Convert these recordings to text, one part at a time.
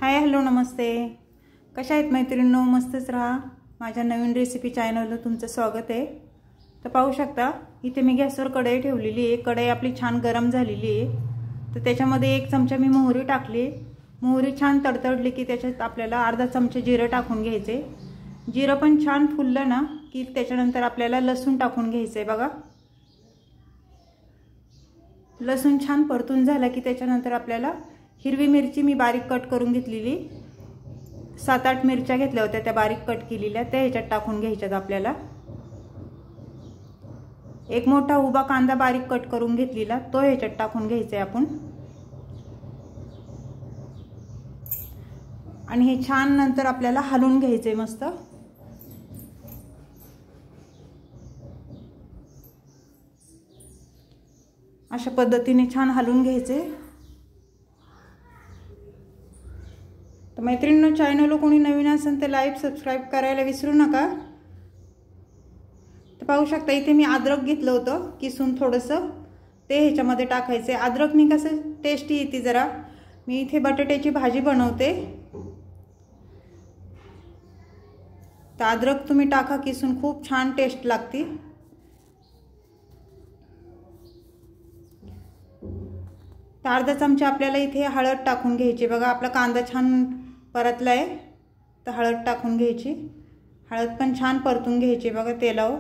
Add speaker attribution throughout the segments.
Speaker 1: Hi hello नमस्ते. कशा आहेत मैत्रिणींनो? मस्तच राहा. माझ्या नवीन रेसिपी चॅनलला तुमचं स्वागत आहे. तर पाहू शकता इथे मी गॅसवर कढई ठेवलेली आहे. कढई आपली छान गरम झालेली आहे. तर त्याच्यामध्ये 1 चमचा मी मोहरी टाकली. मोहरी छान तडतडली की त्याच्यात आपल्याला अर्धा चमचा जिरं टाकून घ्यायचे. जिरं पण छान फुललं ना की त्याच्यानंतर आपल्याला लसूण टाकून घ्यायचंय. बघा लसूण छान परतून झाला की त्याच्यानंतर आपल्याला हिरवी मिरची मी बारीक कट करून घेतलेली 7-8 मिरच्या घेतल्या होत्या, त्या बारीक कट केलेल्या त्या ह्याच्यात टाकून घ्यायच्यात आपल्याला. 1 मोठा उभा कांदा बारीक कट करून घेतलेला तो ह्याच्यात टाकून घ्यायचा आपण. आणि हे छान नंतर आपल्याला हलवून घ्यायचे मस्त. अशा पद्धतीने छान हलवून घ्यायचे. तर मैत्रिणींनो, चॅनलला कोणी नवीन असेल तर लाईक सबस्क्राइब करायला विसरू नका. तर पाहू शकता इथे मी अद्रक घेतलं होतं किसून थोडंसं, ते ह्याच्यामध्ये टाकायचे. अद्रकनी कसं टेस्टी येते जरा. मी इथे बटाट्याची भाजी बनवते तर अद्रक तुम्ही टाका किसून, खूप छान टेस्ट लागते. तर अर्धा चमचा आपल्याला इथे हळद टाकून घ्यायची. बघा आपला कांदा छान परतला आहे तर हळद टाकून घ्यायची. हळद पण छान परतून घ्यायची बघा तेलावर.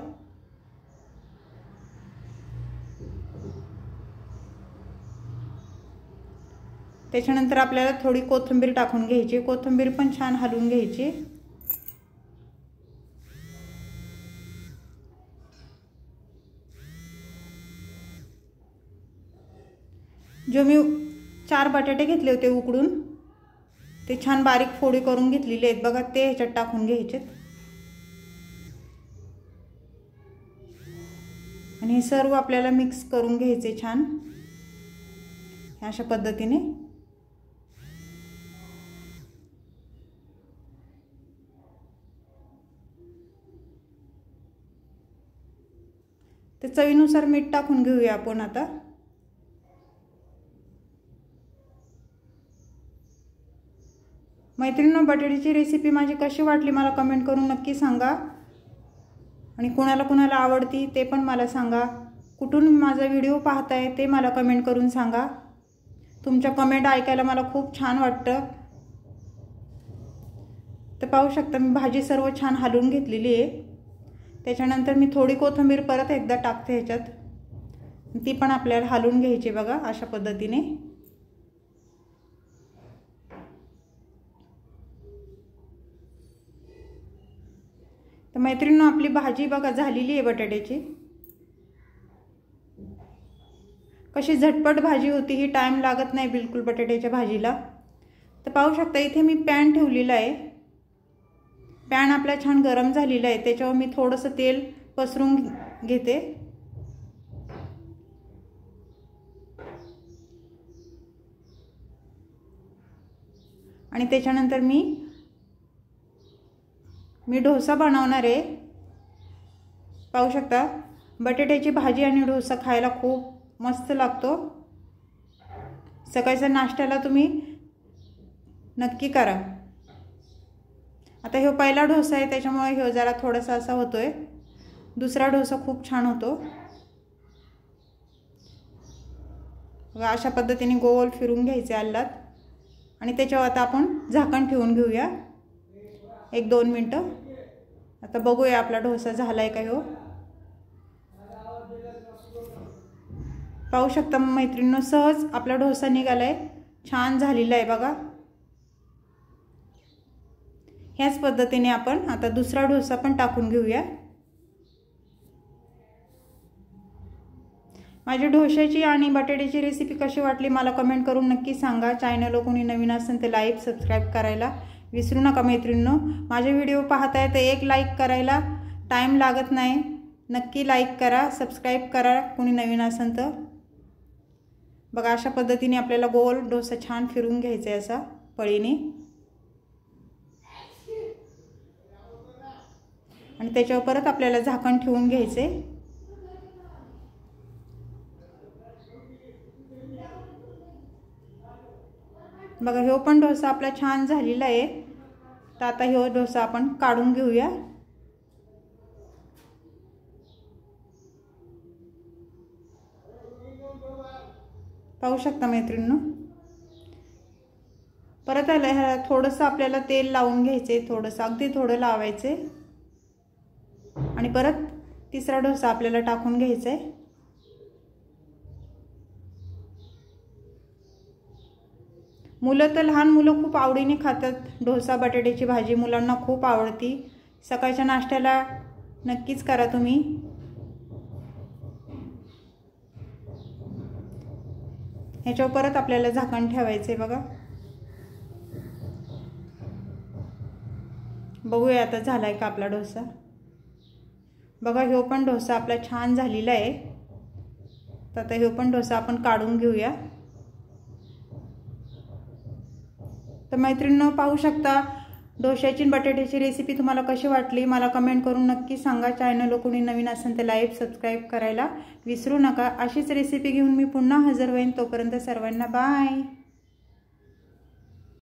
Speaker 1: त्याच्यानंतर आपल्याला थोडी कोथिंबीर टाकून घ्यायची. कोथिंबीर पण छान हलवून घ्यायची. जो मी 4 बटाटे घेतले होते उकडून ते छान बारीक फोडी करून घेतलेले आहेत बघा, ते ह्याच्यात टाकून घ्यायचे. आणि हे सर्व आपल्याला मिक्स करून घ्यायचे छान अशा पद्धतीने. तर चवीनुसार मीठ टाकून घेऊया आपण आता. मैत्रिणींनो, बटाट्याची रेसिपी माझी कशी वाटली मला कमेंट करून नक्की सांगा. आणि कोणाला आवडती ते पण मला सांगा. कुठून माझा व्हिडिओ पाहताय ते मला कमेंट करून सांगा. तुमच्या कमेंट ऐकायला मला खूप छान वाटतं. तर पाहू शकता मी भाजी सर्व छान हलवून घेतलेली आहे. त्याच्यानंतर मी थोडी कोथिंबीर परत एकदा टाकते ह्याच्यात, ती पण आपल्याला हलवून घ्यायची बघा अशा पद्धतीने. तर मैत्रिणींनो, आपली भाजी बघा झालेली आहे बटाट्याची. कशी झटपट भाजी होती ही, टाइम लागत नाही बिलकुल बटाट्याच्या भाजीला. तर पाहू शकता इथे मी पॅन ठेवलेला आहे. पॅन आपला छान गरम झालेला आहे. त्याच्यावर मी थोडंसं तेल पसरून घेते. आणि त्याच्यानंतर मी डोसा बनवणार आहे. पाहू शकता बटाट्याची भाजी आणि डोसा खायला खूप मस्त लागतो. सकाळच्या नाश्त्याला तुम्ही नक्की करा. आता हे पहिला डोसा आहे त्याच्यामुळे हे जरा थोडासा असा होतोय. दुसरा डोसा खूप छान होतो. अशा पद्धतीने गोल फिरून घ्यायचे आल्लात. आणि त्याच्यावर आता आपण झाकण ठेवून घेऊया 1-2 मिनटं. आता बघूया आपला डोसा झालाय का हो. पाहू शकता मैत्रिणींनो, सहज आपला डोसा निघालाय, छान झालेला आहे बघा. ह्याच पद्धतीने आपण आता दुसरा डोसा पण टाकून घेऊया. माझी डोशाची आणि बटाट्याची रेसिपी कशी वाटली मला कमेंट करून नक्की सांगा. चॅनलला कोणी नवीन असेल तर लाईक सबस्क्राइब करायला विसरू नका मैत्रिणींनो. माझे व्हिडिओ पाहताय तर 1 लाईक करायला टाइम लागत नाही. नक्की लाईक करा, सबस्क्राइब करा कोणी नवीन असेल तर. बघा अशा पद्धतीने आपल्याला गोल डोसा छान फिरून घ्यायचा आहे असा पळीने. आणि त्याच्यावर परत आपल्याला झाकण ठेवून घ्यायचे. बघा ह्यो पण डोसा आपला छान झालेला आहे। तर आता ह्यो डोसा आपण काढून घेऊया। पाहू शकता मैत्रिणींनो, परत थोडंसं आपल्याला तेल लावून घ्यायचे, थोडंसं अगदी थोडं लावायचे आणि परत तिसरा डोसा आपल्याला टाकून घ्यायचा आहे। मुलं तर लहान मुलं खूप आवडीने खातात डोसा बटाट्याची भाजी, मुलांना खूप आवडती। सकाळच्या नाश्त्याला नक्कीच करा तुम्ही। ह्याच्यावर परत आपल्याला झाकण ठेवायचे। बघा बघूया आता झालाय का आपला डोसा। बघा ह्यो पण डोसा आपला छान झालेला आहे। तर आता ह्यो पण डोसा आपण काढून घेऊया। तर मैत्रिणींनो, पाहू शकता डोश्याची बटाट्याची रेसिपी तुम्हाला कशी वाटली मला कमेंट करून नक्की सांगा। चॅनलला कोणी नवीन असेल तर लाईक सबस्क्राईब करायला विसरू नका। अशीच रेसिपी घेऊन मी पुन्हा हजर होईन। तोपर्यंत सर्वांना बाय।